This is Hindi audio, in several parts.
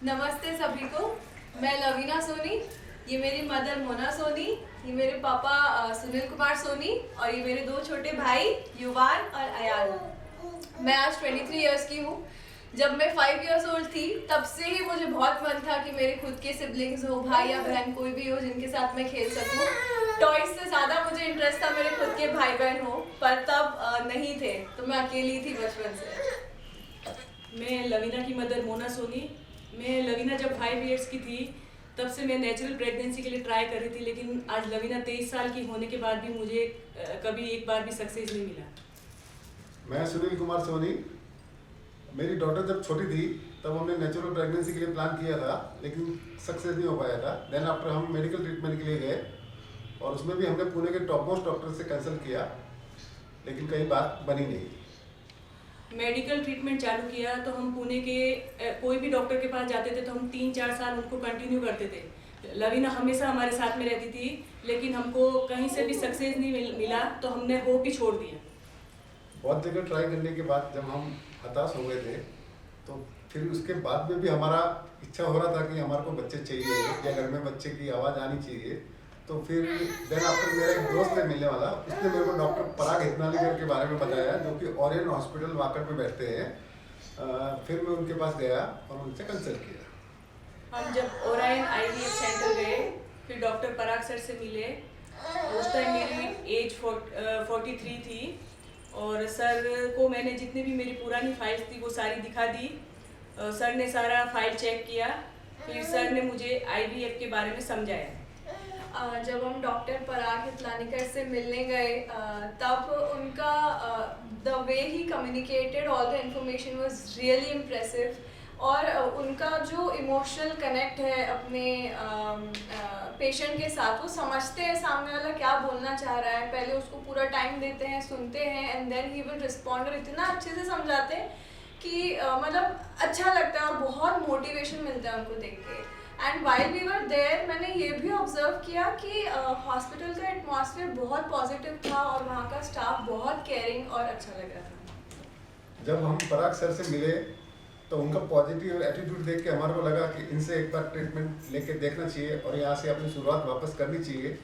नमस्ते सभी को। मैं लवीना सोनी, ये मेरी मदर मोना सोनी, ये मेरे पापा सुनील कुमार सोनी और ये मेरे दो छोटे भाई युवान और अयान। मैं आज 23 इयर्स की हूँ। जब मैं 5 इयर्स ओल्ड थी तब से ही मुझे बहुत मन था कि मेरे खुद के सिबलिंग्स हो, भाई या बहन कोई भी हो जिनके साथ मैं खेल सकूँ। टॉयज से ज़्यादा मुझे इंटरेस्ट था मेरे खुद के भाई बहन हो, पर तब नहीं थे, तो मैं अकेली थी बचपन से। मैं लवीना की मदर मोना सोनी। मैं लवीना जब 5 इयर्स की थी तब से मैं नेचुरल प्रेगनेंसी के लिए ट्राई कर रही थी, लेकिन आज लवीना 23 साल की होने के बाद भी मुझे कभी एक बार भी सक्सेस नहीं मिला। मैं सुनील कुमार सोनी। मेरी डॉटर जब छोटी थी तब हमने नेचुरल प्रेगनेंसी के लिए प्लान किया था, लेकिन सक्सेस नहीं हो पाया था। देन आफ्टर हम मेडिकल ट्रीटमेंट के लिए गए और उसमें भी हमने पुणे के टॉप मोस्ट डॉक्टर से कंसल्ट किया, लेकिन कहीं बात बनी नहीं। मेडिकल ट्रीटमेंट चालू किया तो हम पुणे के कोई भी डॉक्टर के पास जाते थे तो हम 3-4 साल उनको कंटिन्यू करते थे। लवीना हमेशा हमारे साथ में रहती थी, लेकिन हमको कहीं से भी सक्सेस नहीं मिला तो हमने होप ही छोड़ दिया। बहुत जगह ट्राई करने के बाद जब हम हताश हो गए थे तो फिर उसके बाद में भी हमारा इच्छा हो रहा था कि हमारे को बच्चे चाहिए या घर में बच्चे की आवाज़ आनी चाहिए। तो फिर देन आफ्टर मेरा एक दोस्त है मिलने वाला, उसने मेरे को डॉक्टर पराग हितनालीकर के बारे में बताया, जो कि ओरियन हॉस्पिटल वाकड़ में बैठते हैं। फिर मैं उनके पास गया और उनसे कंसल्ट किया। हम जब ओरायन IVF सेंटर गए, फिर डॉक्टर पराग सर से मिले। उस टाइम मेरी एज 43 थी और सर को मैंने जितनी भी मेरी पुरानी फाइल्स थी वो सारी दिखा दी। सर ने सारा फाइल चेक किया, फिर सर ने मुझे IVF के बारे में समझाया। जब हम डॉक्टर पराग हितनालीकर से मिलने गए तब उनका the way he communicated all the information was really impressive और उनका जो इमोशनल कनेक्ट है अपने पेशेंट के साथ, वो समझते हैं सामने वाला क्या बोलना चाह रहा है, पहले उसको पूरा टाइम देते हैं, सुनते हैं and then he will respond. इतना अच्छे से समझाते हैं कि मतलब अच्छा लगता है और बहुत मोटिवेशन मिलता है उनको देख के। And while we were there मैंने ये भी ऑब्जर्व किया कि हॉस्पिटल का एटमॉस्फेयर बहुत पॉजिटिव था और वहाँ का स्टाफ बहुत केयरिंग और अच्छा लग रहा था। जब हम पराग सर से मिले तो उनका पॉजिटिव एटीट्यूड देख के हमारे को लगा कि इनसे एक बार ट्रीटमेंट लेके देखना चाहिए और यहाँ से अपनी शुरुआत वापस करनी चाहिए।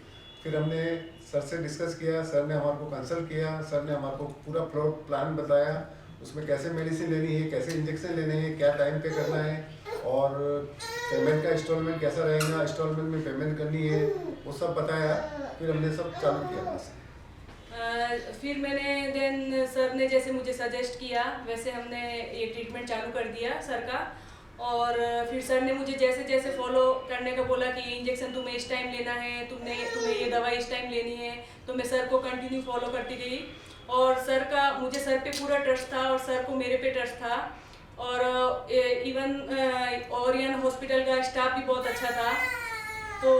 फिर हमने सर से डिस्कस किया, सर ने हमारे को कंसल्ट किया, सर ने हमारे को पूरा प्लान बताया, उसमें कैसे मेडिसिन लेनी है, कैसे इंजेक्शन लेने हैं, क्या टाइम पे करना है और पेमेंट का इंस्टॉलमेंट कैसा रहेगा, इंस्टॉलमेंट में पेमेंट करनी है, वो सब बताया। फिर हमने सब चालू किया वहाँ से। फिर मैंने देन सर ने जैसे मुझे सजेस्ट किया वैसे हमने ये ट्रीटमेंट चालू कर दिया सर का। और फिर सर ने मुझे जैसे जैसे फॉलो करने का बोला कि ये इंजेक्शन तुम्हें इस टाइम लेना है, तुम्हें ये दवाई इस टाइम लेनी है, तो मैं सर को कंटिन्यू फॉलो करती गई। और सर का मुझे सर पे पूरा ट्रस्ट था और सर को मेरे पे ट्रस्ट था। और इवन ओरियन हॉस्पिटल का स्टाफ भी बहुत अच्छा था। तो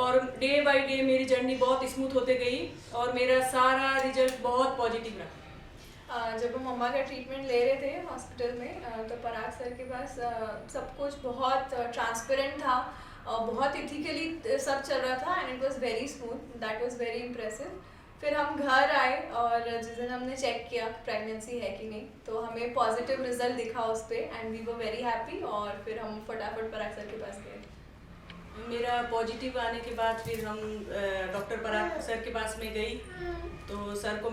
और डे बाय डे मेरी जर्नी बहुत स्मूथ होते गई और मेरा सारा रिजल्ट बहुत पॉजिटिव रहा। जब हम मम्मा का ट्रीटमेंट ले रहे थे हॉस्पिटल में तो पराग सर के पास सब कुछ बहुत ट्रांसपेरेंट था और बहुत इथिकली सब चल रहा था and it was very smooth. That was very impressive. फिर हम घर आए और जिस दिन हमने चेक किया प्रेगनेंसी है कि नहीं तो हमें पॉजिटिव रिजल्ट दिखा उस पर and we were very happy. और फिर हम फटाफट पराग सर के पास गए। मेरा पॉजिटिव आने के बाद फिर हम डॉक्टर पराग सर के पास में गई तो सर को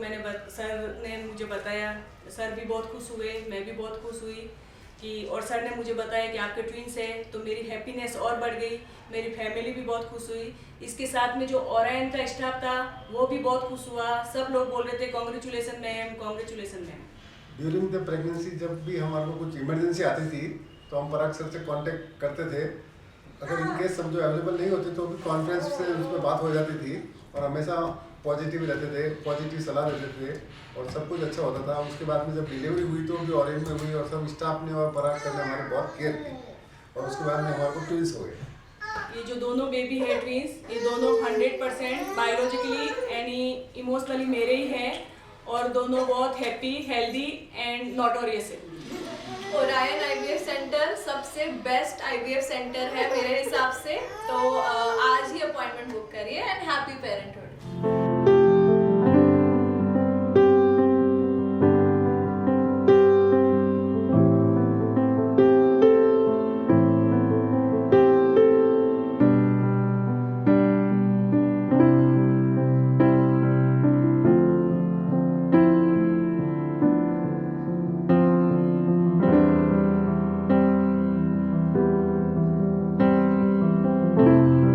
सर ने मुझे बताया, सर भी बहुत खुश हुए, मैं भी बहुत खुश हुई कि और सर ने मुझे बताया कि आपके ट्विंस है, तो मेरी हैप्पीनेस और बढ़ गई, मेरी फैमिली भी बहुत खुश हुई। इसके साथ में जो ओरायन का स्टाफ था वो भी बहुत खुश हुआ, सब लोग बोल रहे थे congratulation ma'am, congratulation ma'am. During the pregnancy जब भी हमारे को कुछ इमरजेंसी आती थी तो हम पराग सर से कांटेक्ट करते थे। अगर इनकेस सब जो अवेलेबल नहीं होते तो भी कॉन्फ्रेंस से उसमें बात हो जाती थी और हमेशा पॉजिटिव रहते थे, पॉजिटिव सलाह देते थे और सब कुछ अच्छा होता था। उसके बाद में जब डिलीवरी हुई तो भी ओरियन में हुई और सब स्टाफ ने और पराग सर ने हमारे बहुत केयर की और उसके बाद में हमारे को ट्विंस हो गए। ये जो दोनों बेबी है ट्विंस, ये दोनों 100% बायोलॉजिकली एंड इमोशनली मेरे ही हैं और दोनों बहुत हैप्पी, हेल्दी एंड नोटोरियस है। ओरायन IVF सेंटर सबसे बेस्ट IVF सेंटर है मेरे हिसाब से, तो आज ही अपॉइंटमेंट बुक करिए एंड हैप्पी पेरेंटहुड। है।